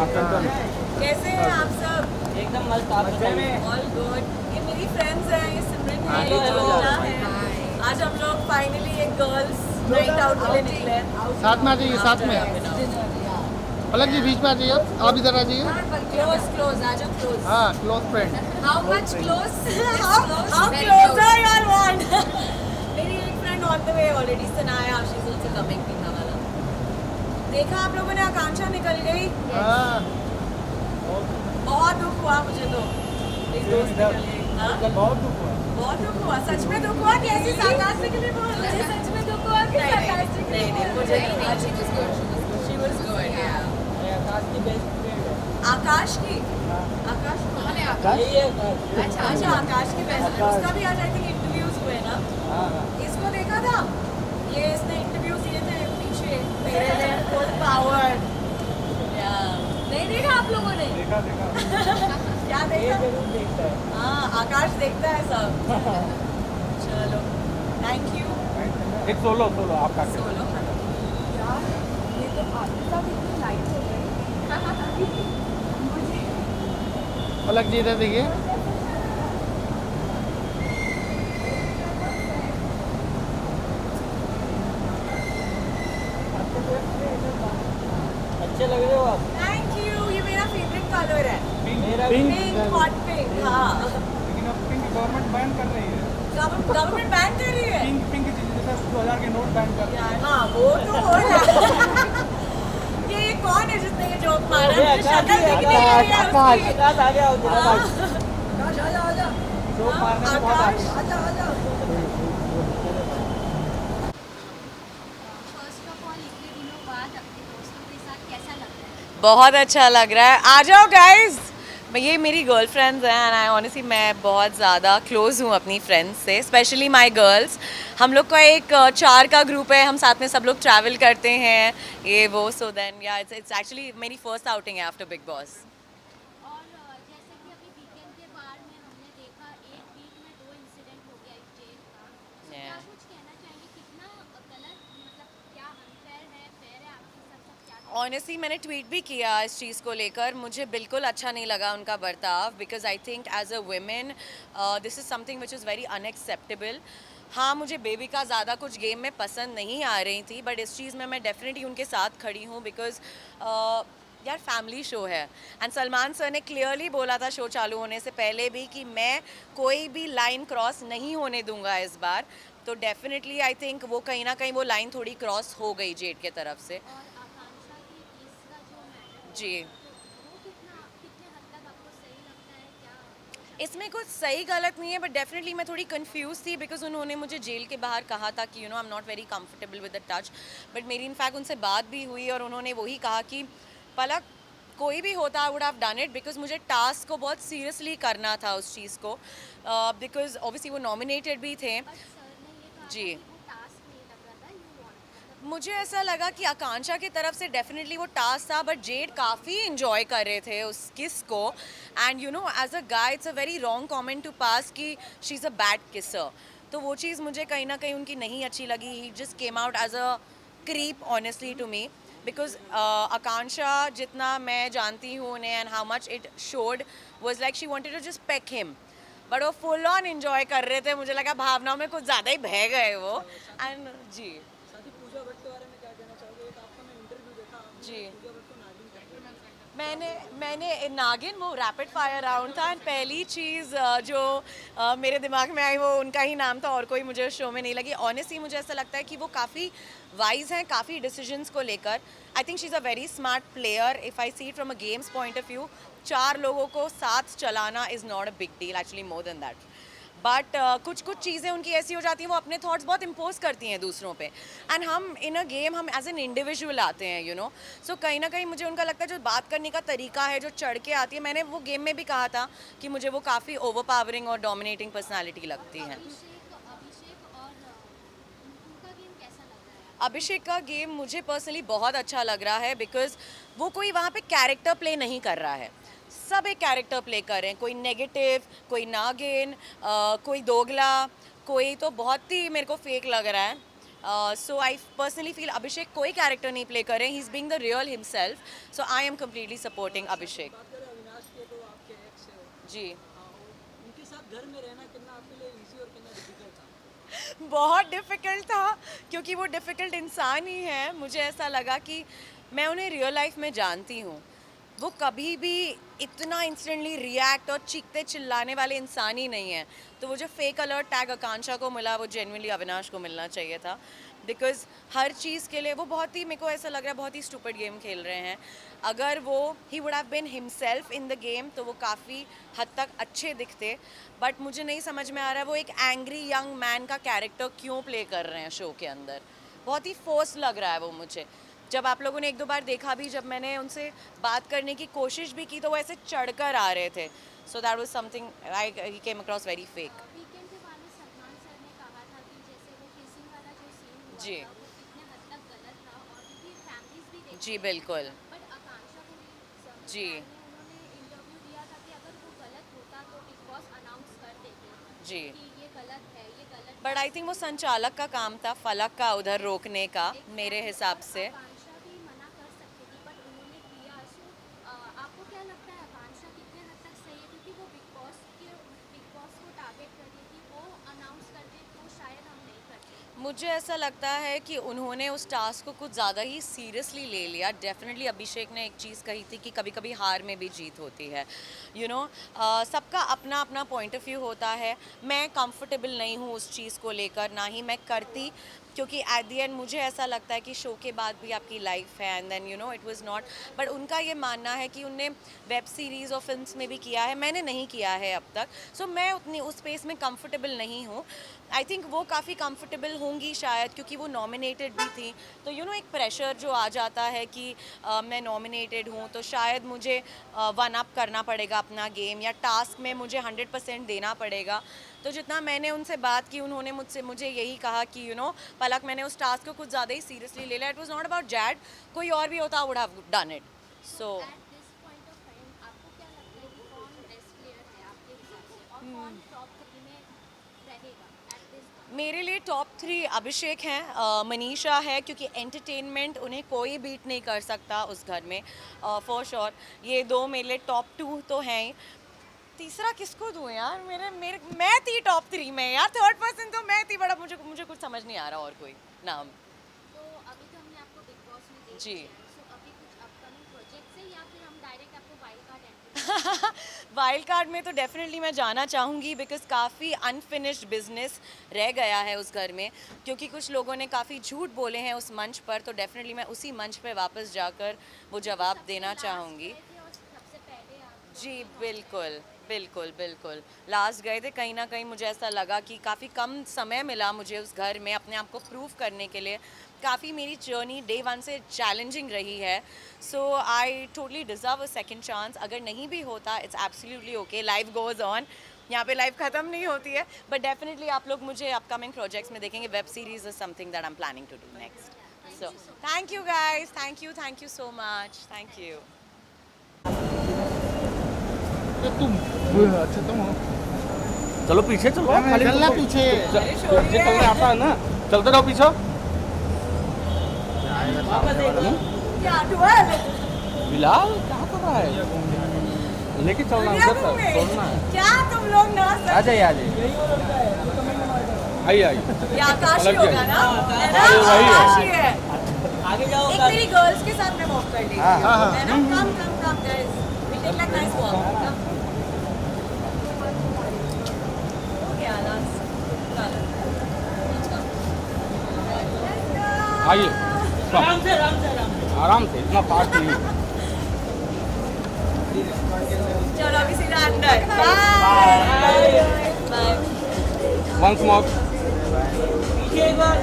कैसे हैं आप सब? एकदम मस्त। आप बताइए। All good. ये मेरी फ्रेंड्स हैं, ये सिमरन है, ये जोना है। आज हम लोग फाइनली एक गर्ल्स नाइट आउट के लिए निकले हैं। साथ में आ जाइए, साथ में पलक जी बीच में आ जाइए, आप इधर आ जाइए। क्लोज क्लोज आ जाओ क्लोज। हाँ, close friend. How much close? How closure you want? मेरी एक friend on the way already Sanaya, she is also coming पीना वाला। देखा आप लोगों ने, आकांक्षा निकल गई। हाँ, बहुत दुख हुआ मुझे तो। मेरी दोस्त निकल गई। हाँ? बहुत दुख हुआ। बहुत दुख हुआ, सच में दुख हुआ। कैसी sarcastically बोल रही है? सच में दुख हुआ कि sarcastically? नहीं, मुझे नहीं। She was good, yeah. आकाश की बेस्ट फ्रेंड है। आकाश की? आकाश कौन है? यही है आकाश। अच्छा, आकाश की बेस्ट फ्रेंड। उसका भी आज आई थिंक इंटरव्यूज हुए ना? इसको देखा था? ये इसने इंटरव्यूज दिए थे पीछे। मेरे लिए फुल पावर। नहीं देखा आप लोगों ने? देखा क्या ये देखा? जरूर देखता है। हाँ, आकाश देखता है सब। चलो, थैंक यू। एक सोलो आपका। सोलो यार, ये तो आपके साथ इतनी लाइट हो गई। पलक जी इधर देखिए। अच्छे लग रहे हो आप। Thank you. ये मेरा फेवरेट कलर है। मेरा पिंक। Pink, hot pink. हाँ, लेकिन अब पिंक गवर्नमेंट बैन कर रही है। गवर्नमेंट बैन कर रही है। पिंक चीजें जैसे 2000 के नोट बैन कर रही है। हाँ, वो तो हो रहा है। ये कौन है जिसने ये जोक मारा? अरे मुझे आकाश शक्ल ही है, दिख नहीं रही है आकाश उसकी। आकाश आ गया उधर। हाँ, जोक मारने में बहुत आकाश। आगे। फर्स्ट ऑफ ऑल इतने दिनों बाद अपने दोस्तों के साथ कैसा लग रहा है? बहुत अच्छा लग रहा है। आ जाओ गाइज। ये मेरी गर्ल फ्रेंड्स हैं एंड आई ऑनेस्टली मैं बहुत ज़्यादा क्लोज़ हूँ अपनी फ्रेंड्स से, स्पेशली माई गर्ल्स। हम लोग का एक 4 का ग्रुप है, हम साथ में सब लोग ट्रैवल करते हैं, ये वो। सो देन या इट्स एक्चुअली मेरी फर्स्ट आउटिंग है आफ्टर बिग बॉस। और जैसे कि अभी वीकेंड के बार में हमने देखा एक वीक में 2 इंसिडेंट हो गया इस जेल का। तो क्या Yeah. कुछ कहना चाहेंगे कितना गलत, मतलब क्या अनफेयर है, फेयर है आपके साथ, सब क्या? ऑनेस्टली मैंने ट्वीट भी किया इस चीज़ को लेकर। मुझे बिल्कुल अच्छा नहीं लगा उनका बर्ताव, because I think as a women this is something which is very unacceptable. हाँ, मुझे बेबी का ज़्यादा कुछ गेम में पसंद नहीं आ रही थी, बट इस चीज़ में मैं डेफिनेटली उनके साथ खड़ी हूँ, बिकॉज यार फैमिली शो है एंड सलमान सर ने क्लियरली बोला था शो चालू होने से पहले भी कि मैं कोई भी लाइन क्रॉस नहीं होने दूंगा इस बार। तो डेफिनेटली आई थिंक वो कहीं ना कहीं वो लाइन थोड़ी क्रॉस हो गई जेड के तरफ से। और आकांक्षा की केस का जो मैटर जी, वो कितने हद तक आपको सही लगता है, क्या? इसमें कुछ सही गलत नहीं है, बट डेफिनेटली मैं थोड़ी कंफ्यूज थी, बिकॉज उन्होंने मुझे जेल के बाहर कहा था कि I am not very comfortable with the touch. But मेरी इनफैक्ट उनसे बात भी हुई और उन्होंने वही कहा कि पलक कोई भी होता I would have done it, because मुझे टास्क को बहुत सीरियसली करना था उस चीज़ को, बिकॉज ऑब्वियसली वो नॉमिनेटेड भी थे। बट सर ने ये कहा जी, था कि वो टास्क नहीं लग रहा था, यू वांट, मुझे ऐसा लगा कि आकांक्षा की तरफ से डेफिनेटली वो टास्क था, बट जेड काफ़ी इंजॉय कर रहे थे उस किस को। And you know as a guy it's a very wrong comment to pass कि she is a bad kisser. तो वो चीज़ मुझे कहीं ना कहीं उनकी नहीं अच्छी लगी। He just came out as a creep honestly to me, because Akanksha जितना मैं जानती हूँ उन्हें and how much it showed was like she wanted to just peck him, but वो फुल ऑन इंजॉय कर रहे थे। मुझे लगा भावनाओं में कुछ ज़्यादा ही बह गए वो। एंड जी साथ ही पूजा भट्ट के बारे में क्या कहना चाहोगे? एक आपका मैं इंटरव्यू देखा, जी, पूजा भट्ट को नागिन कहते हैं। मैंने नागिन वो रैपिड फायर राउंड था एंड पहली चीज़ जो मेरे दिमाग में आई वो उनका ही नाम था और कोई मुझे शो में नहीं लगी। ऑनेस्टली मुझे ऐसा लगता है कि वो काफ़ी वाइज हैं काफ़ी डिसीजंस को लेकर। I think she is a very smart player if I see it from a games point of view. 4 लोगों को साथ चलाना is not a big deal, actually more than that. But कुछ कुछ चीज़ें उनकी ऐसी हो जाती हैं, वो अपने थॉट्स बहुत इम्पोज करती हैं दूसरों पे। एंड हम इन अ गेम हम एज एन इंडिविजुअल आते हैं, यू नो। सो कहीं ना कहीं मुझे उनका लगता है जो बात करने का तरीका है, जो चढ़ के आती है, मैंने वो गेम में भी कहा था कि मुझे वो काफ़ी ओवर पावरिंग और डोमिनेटिंग पर्सनैलिटी लगती है। अभिषेक और उनका गेम कैसा लग रहा है? अभिषेक का गेम मुझे पर्सनली बहुत अच्छा लग रहा है, बिकॉज वो कोई वहाँ पे कैरेक्टर प्ले नहीं कर रहा है। सब एक कैरेक्टर प्ले कर रहे हैं, कोई नेगेटिव, कोई नागिन, कोई दोगला, कोई तो बहुत ही मेरे को फेक लग रहा है। सो आई पर्सनली फील अभिषेक कोई कैरेक्टर नहीं प्ले कर रहे हैं, he is being the real himself, so I am completely supporting Abhishek. बात करें अविनाश की तो आपके एक्स है वो। जी हाँ, और उनके साथ घर में रहना कितना आपके लिए इजी और कितना डिफिकल्ट था? बहुत डिफ़िकल्ट था, क्योंकि वो डिफ़िकल्ट इंसान ही है। मुझे ऐसा लगा कि मैं उन्हें रियल लाइफ में जानती हूँ, वो कभी भी इतना इंस्टेंटली रिएक्ट और चीखते चिल्लाने वाले इंसान ही नहीं है। तो वो जो फेक अलर्ट टैग आकांक्षा को मिला, वो जेन्युइनली अविनाश को मिलना चाहिए था, बिकॉज हर चीज़ के लिए वो बहुत ही, मेरे को ऐसा लग रहा है बहुत ही स्टूपिड गेम खेल रहे हैं। अगर वो ही would have been himself in the game तो वो काफ़ी हद तक अच्छे दिखते, बट मुझे नहीं समझ में आ रहा है वो एक एंग्री यंग मैन का कैरेक्टर क्यों प्ले कर रहे हैं शो के अंदर। बहुत ही फोर्स लग रहा है वो मुझे। जब आप लोगों ने एक दो बार देखा भी, जब मैंने उनसे बात करने की कोशिश भी की तो वो ऐसे चढ़कर आ रहे थे, so that was something I came across very fake. Weekend के बारे में सलमान सर ने कहा था कि जैसे वो किसिंग वाला जो सीन हुआ जी। था वो कितने हद तक गलत था, और क्योंकि फैमिलीज भी देखती जी हैं। बिल्कुल। बट आकांक्षा को भी समझ जी। में उन्होंने इंटरव्यू दिया था कि अगर वो गलत होता तो बिग बॉस अनाउंस कर देते जी। कि ये गलत है, ये गलत बट आई थिंक वो संचालक का काम था फलक का उधर रोकने का, मेरे हिसाब से। आकांक्षा भी मना कर सकती थी बट उन्होंने किया। सो आपको क्या लगता है आकांक्षा कितने हद तक सही है, क्योंकि वो बिग बॉस को टारगेट कर रही थी, वो अनाउंस कर दे तो शायद हम नहीं करते। मुझे ऐसा लगता है कि उन्होंने उस टास्क को कुछ ज़्यादा ही सीरियसली ले लिया। डेफिनेटली अभिषेक ने एक चीज़ कही थी कि कभी कभी हार में भी जीत होती है, यू नो। सबका अपना अपना पॉइंट ऑफ व्यू होता है। मैं कंफर्टेबल नहीं हूँ उस चीज़ को लेकर, ना ही मैं करती, क्योंकि एट दी एंड मुझे ऐसा लगता है कि शो के बाद भी आपकी लाइफ है, and then you know it was not. But उनका ये मानना है कि उनने वेब सीरीज़ और फिल्म्स में भी किया है, मैंने नहीं किया है अब तक, सो मैं उतनी उस स्पेस में कंफर्टेबल नहीं हूँ। आई थिंक वो काफ़ी कंफर्टेबल होंगी शायद, क्योंकि वो नॉमिनेटेड भी थी, तो यू नो एक प्रेशर जो आ जाता है कि मैं नॉमिनेटेड हूँ तो शायद मुझे वन अप करना पड़ेगा अपना गेम, या टास्क में मुझे 100% देना पड़ेगा। तो जितना मैंने उनसे बात की, उन्होंने मुझे यही कहा कि यू नो पलक, मैंने उस टास्क को कुछ ज़्यादा ही सीरियसली ले लिया। It was not about Z, कोई और भी होता would have done it. So at this point of time आपको क्या लगता है कि कौन बेस्ट प्लेयर है आपके हिसाब से, और कौन टॉप 3 में रहेगा एट दिस? मेरे लिए टॉप 3 अभिषेक हैं, मनीषा है, क्योंकि एंटरटेनमेंट उन्हें कोई बीट नहीं कर सकता उस घर में, फॉर श्योर। ये दो मेरे लिए टॉप 2 तो हैं ही। तीसरा किसको दूँ यार? मैं थी टॉप 3 में यार, थर्ड पर्सन तो मैं थी, बड़ा मुझे कुछ समझ नहीं आ रहा और कोई नाम। तो अभी तो हमने आपको बिग बॉस में देख जी। लिया है, सो अभी कुछ अपकमिंग प्रोजेक्ट्स है या फिर हम डायरेक्ट आपको wild card entry? Wild card में तो डेफिनेटली मैं जाना चाहूँगी, बिकॉज काफ़ी अनफिनिश्ड बिजनेस रह गया है उस घर में, क्योंकि कुछ लोगों ने काफ़ी झूठ बोले हैं उस मंच पर, तो डेफिनेटली मैं उसी मंच पर वापस जाकर वो जवाब देना चाहूँगी। सबसे पहले आप जी बिल्कुल बिल्कुल बिल्कुल, लास्ट गए थे, कहीं ना कहीं मुझे ऐसा लगा कि काफ़ी कम समय मिला मुझे उस घर में अपने आप को प्रूव करने के लिए। काफ़ी मेरी जर्नी डे 1 से चैलेंजिंग रही है, so I totally deserve a second chance. अगर नहीं भी होता, it's absolutely okay, life goes on, यहाँ पे लाइफ ख़त्म नहीं होती है। बट डेफिनेटली आप लोग मुझे अपकमिंग प्रोजेक्ट्स में देखेंगे। Web series is something that I am planning to do next. So thank you guys, thank you so much, thank you. तुम अच्छा तुम हो, चलो पीछे चलो, खाली चलना तुम- पीछे। पीछे चलने आता है ना, चलते रहो पीछे। बिलाल कहाँ कर रहा है? लेके चलना उधर तक, छोड़ना है। क्या तुम लोग ना आ जाइए आ जाइए, आइए आइए। ये आकाश ही अलग होगा ना? है ना? अरे वही है। आकाश ही है। आगे जाओ एक मेरी गर्ल्स के साथ मैं वॉक कर ली थी, हाँ, हाँ। है ना? Come guys, we take like nice walk. हो गया लास्ट। आइए, आराम से, इतना फास्ट नहीं। चलो अभी सीधा अंदर। Bye bye. Once more. पीछे एक बार